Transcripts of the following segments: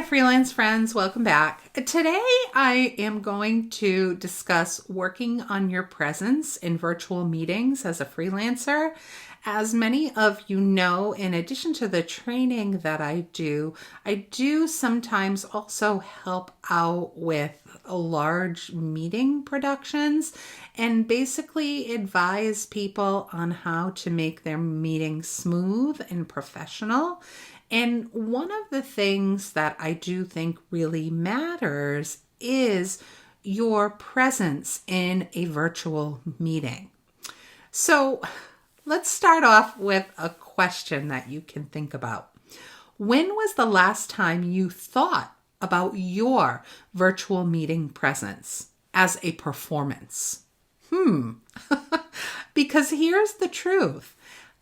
freelance friends, welcome back. Today I am going to discuss working on your presence in virtual meetings as a freelancer. As many of you know, in addition to the training that I do sometimes also help out with large meeting productions and basically advise people on how to make their meetings smooth and professional. And one of the things that I do think really matters is your presence in a virtual meeting. So let's start off with a question that you can think about. When was the last time you thought about your virtual meeting presence as a performance? Because here's the truth.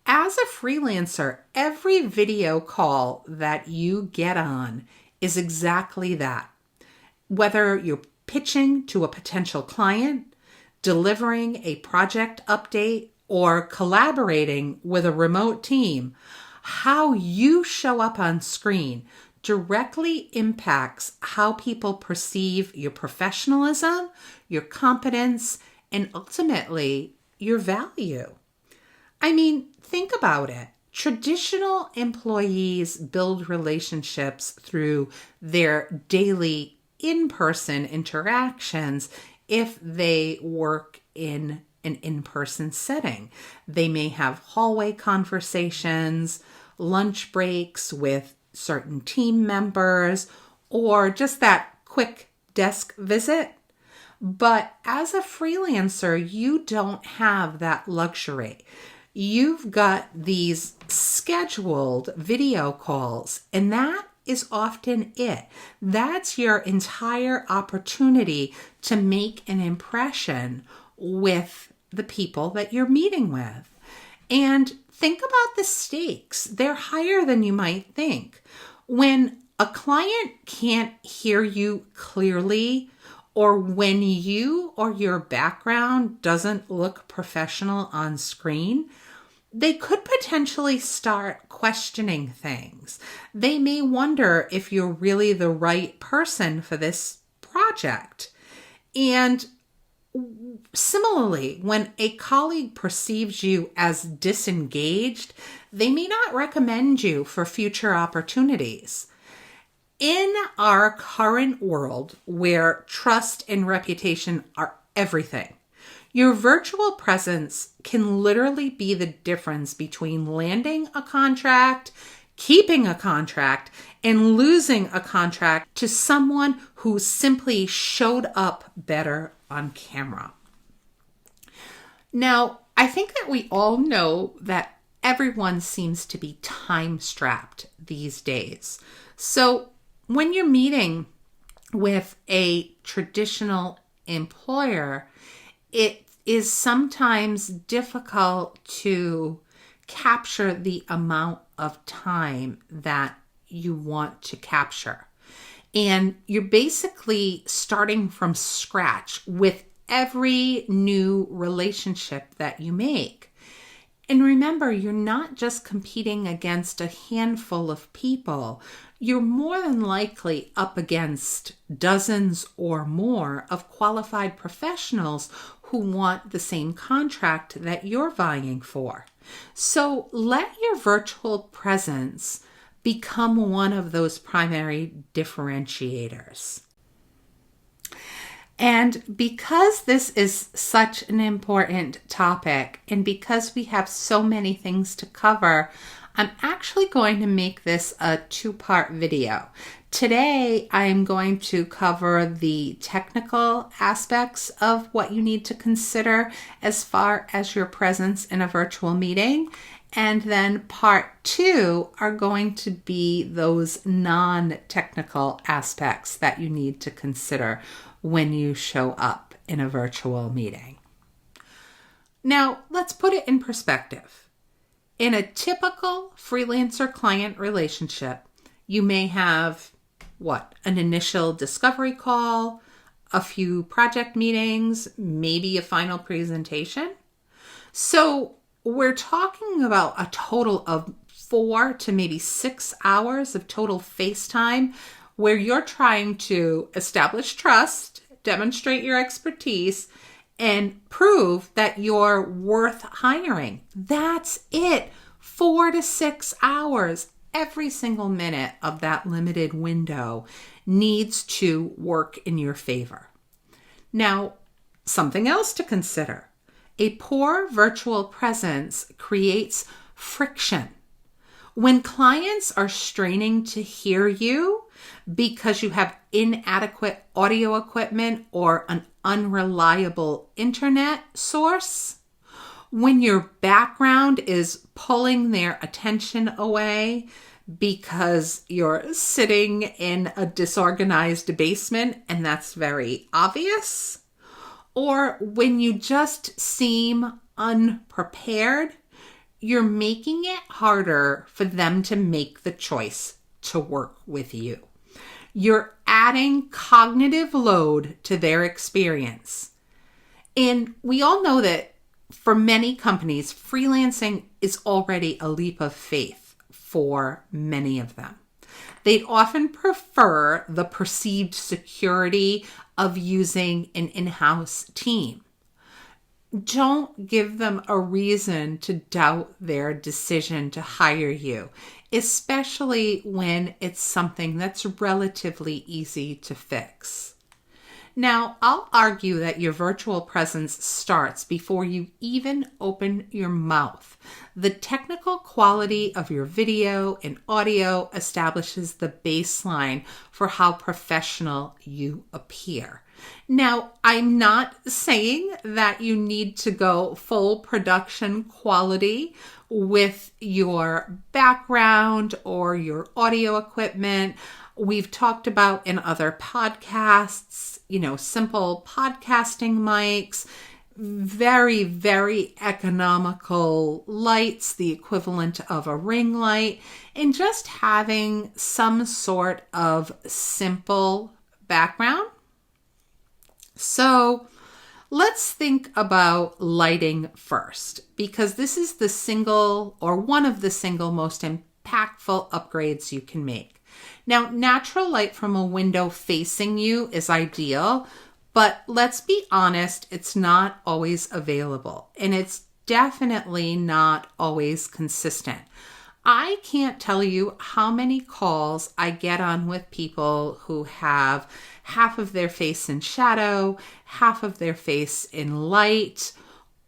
As a freelancer, every video call that you get on is exactly that. Whether you're pitching to a potential client, delivering a project update, or collaborating with a remote team, how you show up on screen directly impacts how people perceive your professionalism, your competence, and ultimately your value. I mean, think about it. Traditional employees build relationships through their daily in-person interactions if they work in an in-person setting. They may have hallway conversations, lunch breaks with certain team members, or just that quick desk visit. But as a freelancer, you don't have that luxury. You've got these scheduled video calls, and that is often it. That's your entire opportunity to make an impression with the people that you're meeting with. And think about the stakes. They're higher than you might think. When a client can't hear you clearly, or when you or your background doesn't look professional on screen, they could potentially start questioning things. They may wonder if you're really the right person for this project. And similarly, when a colleague perceives you as disengaged, they may not recommend you for future opportunities. In our current world where trust and reputation are everything, your virtual presence can literally be the difference between landing a contract, keeping a contract, and losing a contract to someone who simply showed up better on camera. Now, I think that we all know that everyone seems to be time-strapped these days. So when you're meeting with a traditional employer, it is sometimes difficult to capture the amount of time that you want to capture. And you're basically starting from scratch with every new relationship that you make. And remember, you're not just competing against a handful of people. You're more than likely up against dozens or more of qualified professionals who want the same contract that you're vying for. So let your virtual presence become one of those primary differentiators. And because this is such an important topic, and because we have so many things to cover, I'm actually going to make this a two-part video. Today, I'm going to cover the technical aspects of what you need to consider as far as your presence in a virtual meeting. And then part two are going to be those non-technical aspects that you need to consider when you show up in a virtual meeting. Now, let's put it in perspective. In a typical freelancer-client relationship, you may have, an initial discovery call, a few project meetings, maybe a final presentation. So we're talking about a total of 4 to maybe 6 hours of total face time where you're trying to establish trust, demonstrate your expertise, and prove that you're worth hiring. That's it. 4 to 6 hours. Every single minute of that limited window needs to work in your favor. Now, something else to consider. A poor virtual presence creates friction. When clients are straining to hear you because you have inadequate audio equipment or an unreliable internet source, when your background is pulling their attention away because you're sitting in a disorganized basement and that's very obvious, or when you just seem unprepared, you're making it harder for them to make the choice to work with you. You're adding cognitive load to their experience. And we all know that for many companies, freelancing is already a leap of faith for many of them. They'd often prefer the perceived security of using an in-house team. Don't give them a reason to doubt their decision to hire you, especially when it's something that's relatively easy to fix. Now, I'll argue that your virtual presence starts before you even open your mouth. The technical quality of your video and audio establishes the baseline for how professional you appear. Now, I'm not saying that you need to go full production quality with your background or your audio equipment. We've talked about in other podcasts, simple podcasting mics, very, very economical lights, the equivalent of a ring light, and just having some sort of simple background. So let's think about lighting first, because this is one of the single most impactful upgrades you can make. Now, natural light from a window facing you is ideal, but let's be honest, it's not always available, and it's definitely not always consistent. I can't tell you how many calls I get on with people who have half of their face in shadow, half of their face in light,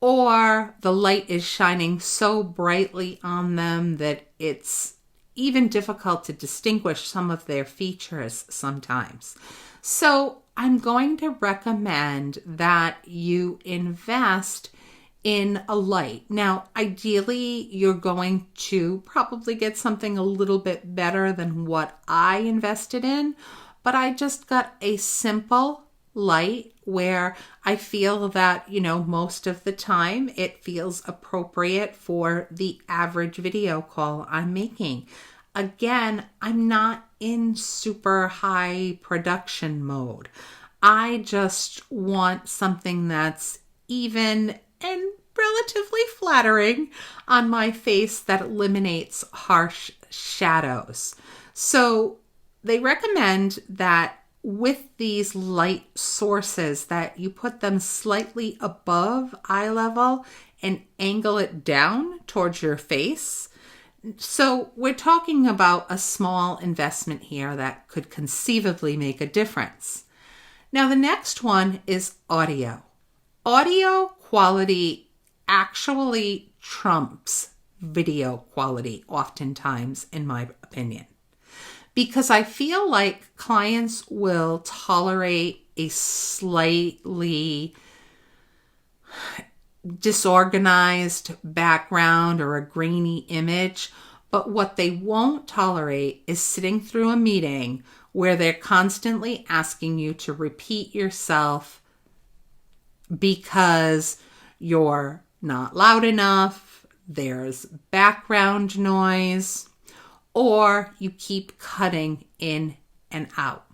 or the light is shining so brightly on them that it's even difficult to distinguish some of their features sometimes. So I'm going to recommend that you invest in a light. Now, ideally, you're going to probably get something a little bit better than what I invested in, but I just got a simple light where I feel that, most of the time it feels appropriate for the average video call I'm making. Again, I'm not in super high production mode. I just want something that's even and relatively flattering on my face that eliminates harsh shadows. So they recommend that with these light sources that you put them slightly above eye level and angle it down towards your face. So we're talking about a small investment here that could conceivably make a difference. Now, the next one is audio. Audio quality actually trumps video quality oftentimes, in my opinion, because I feel like clients will tolerate a slightly disorganized background or a grainy image, but what they won't tolerate is sitting through a meeting where they're constantly asking you to repeat yourself because you're not loud enough, there's background noise, or you keep cutting in and out.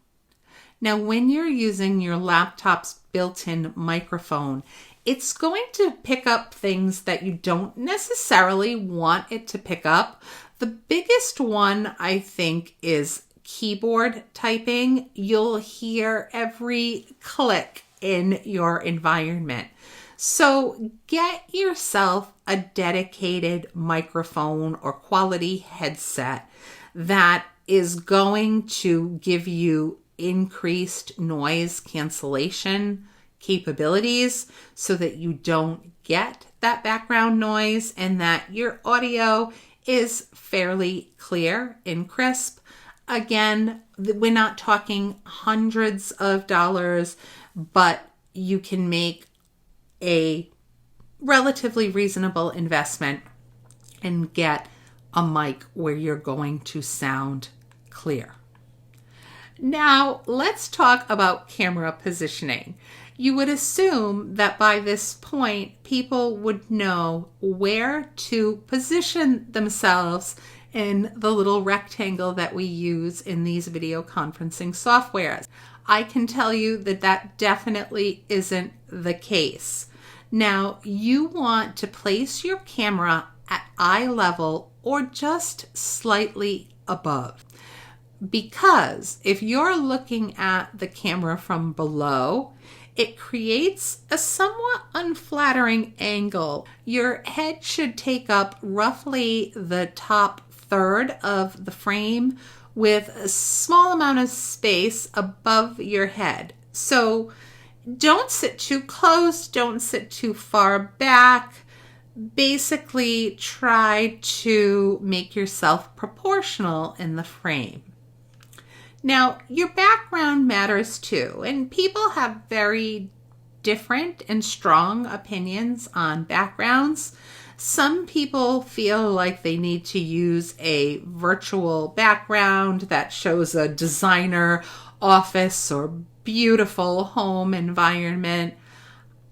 Now, when you're using your laptop's built-in microphone, it's going to pick up things that you don't necessarily want it to pick up. The biggest one, I think, is keyboard typing, you'll hear every click in your environment. So get yourself a dedicated microphone or quality headset that is going to give you increased noise cancellation capabilities so that you don't get that background noise and that your audio is fairly clear and crisp. Again, we're not talking hundreds of dollars, but you can make a relatively reasonable investment and get a mic where you're going to sound clear. Now, let's talk about camera positioning. You would assume that by this point, people would know where to position themselves in the little rectangle that we use in these video conferencing softwares. I can tell you that that definitely isn't the case. Now, you want to place your camera at eye level or just slightly above. Because if you're looking at the camera from below, it creates a somewhat unflattering angle. Your head should take up roughly the top third of the frame with a small amount of space above your head. So don't sit too close, don't sit too far back. Basically, try to make yourself proportional in the frame. Now, your background matters too, and people have very different and strong opinions on backgrounds. Some people feel like they need to use a virtual background that shows a designer office or beautiful home environment.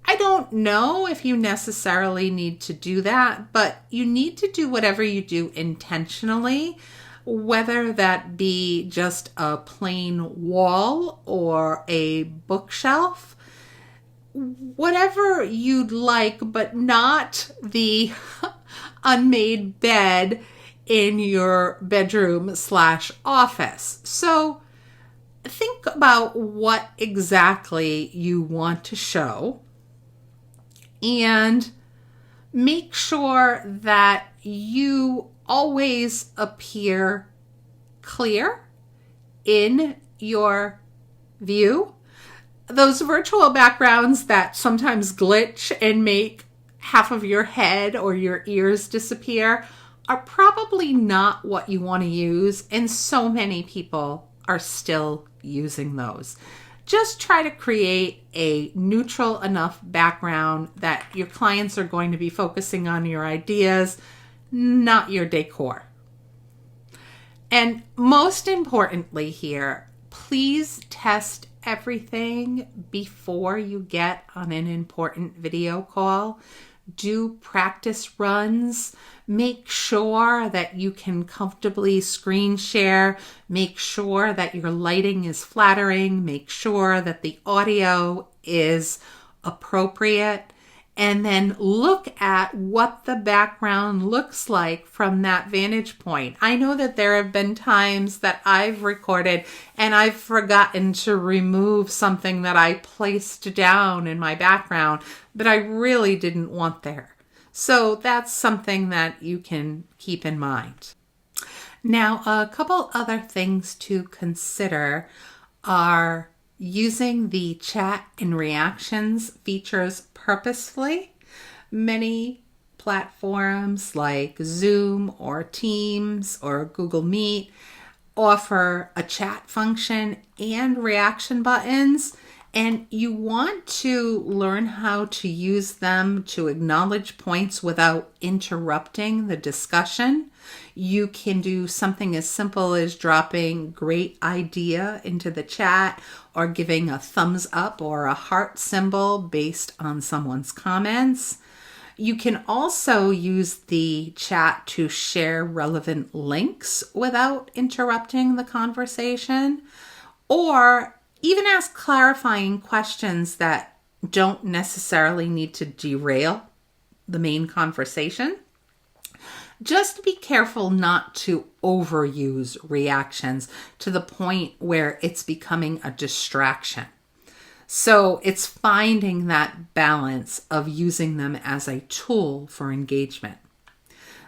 I don't know if you necessarily need to do that, but you need to do whatever you do intentionally, whether that be just a plain wall or a bookshelf, whatever you'd like, but not the unmade bed in your bedroom/office. So think about what exactly you want to show and make sure that you always appear clear in your view. Those virtual backgrounds that sometimes glitch and make half of your head or your ears disappear are probably not what you want to use, and so many people are still using those. Just try to create a neutral enough background that your clients are going to be focusing on your ideas, not your decor. And most importantly here, please test everything before you get on an important video call. Do practice runs. Make sure that you can comfortably screen share. Make sure that your lighting is flattering. Make sure that the audio is appropriate. And then look at what the background looks like from that vantage point. I know that there have been times that I've recorded and I've forgotten to remove something that I placed down in my background that I really didn't want there. So that's something that you can keep in mind. Now, a couple other things to consider are using the chat and reactions features purposefully. Many platforms like Zoom or Teams or Google Meet offer a chat function and reaction buttons, and you want to learn how to use them to acknowledge points without interrupting the discussion. You can do something as simple as dropping great idea into the chat or giving a thumbs up or a heart symbol based on someone's comments. You can also use the chat to share relevant links without interrupting the conversation, or even ask clarifying questions that don't necessarily need to derail the main conversation. Just be careful not to overuse reactions to the point where it's becoming a distraction. So it's finding that balance of using them as a tool for engagement.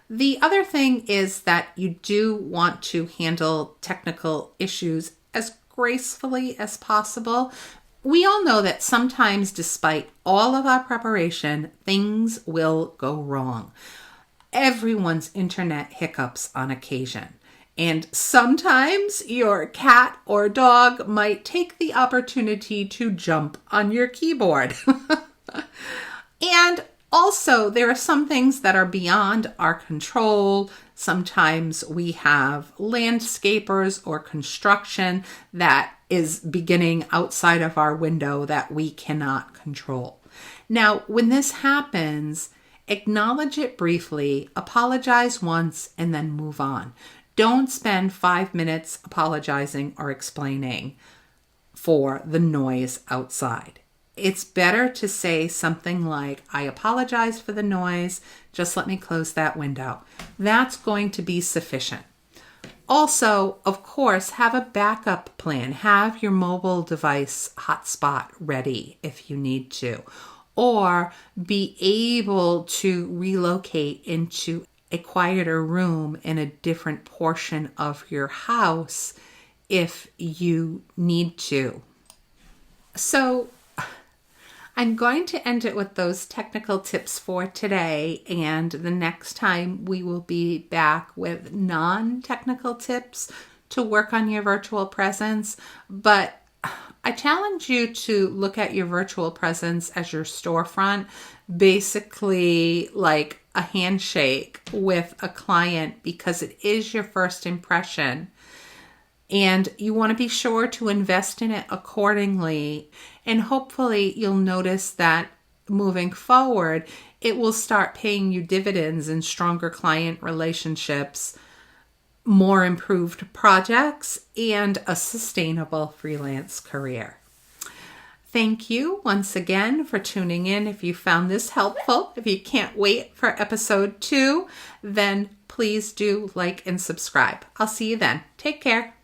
The other thing is that you do want to handle technical issues as gracefully as possible. We all know that sometimes, despite all of our preparation, things will go wrong. Everyone's internet hiccups on occasion. And sometimes your cat or dog might take the opportunity to jump on your keyboard. And also, there are some things that are beyond our control. Sometimes we have landscapers or construction that is beginning outside of our window that we cannot control. Now, when this happens, acknowledge it briefly, apologize once, and then move on. Don't spend 5 minutes apologizing or explaining for the noise outside. It's better to say something like, I apologize for the noise, just let me close that window. That's going to be sufficient. Also, of course, have a backup plan. Have your mobile device hotspot ready if you need to, or be able to relocate into a quieter room in a different portion of your house if you need to. So I'm going to end it with those technical tips for today, and the next time we will be back with non-technical tips to work on your virtual presence. But I challenge you to look at your virtual presence as your storefront, basically like a handshake with a client, because it is your first impression. And you want to be sure to invest in it accordingly. And hopefully you'll notice that moving forward, it will start paying you dividends in stronger client relationships, more improved projects, and a sustainable freelance career. Thank you once again for tuning in. If you found this helpful, if you can't wait for episode 2, then please do like and subscribe. I'll see you then. Take care.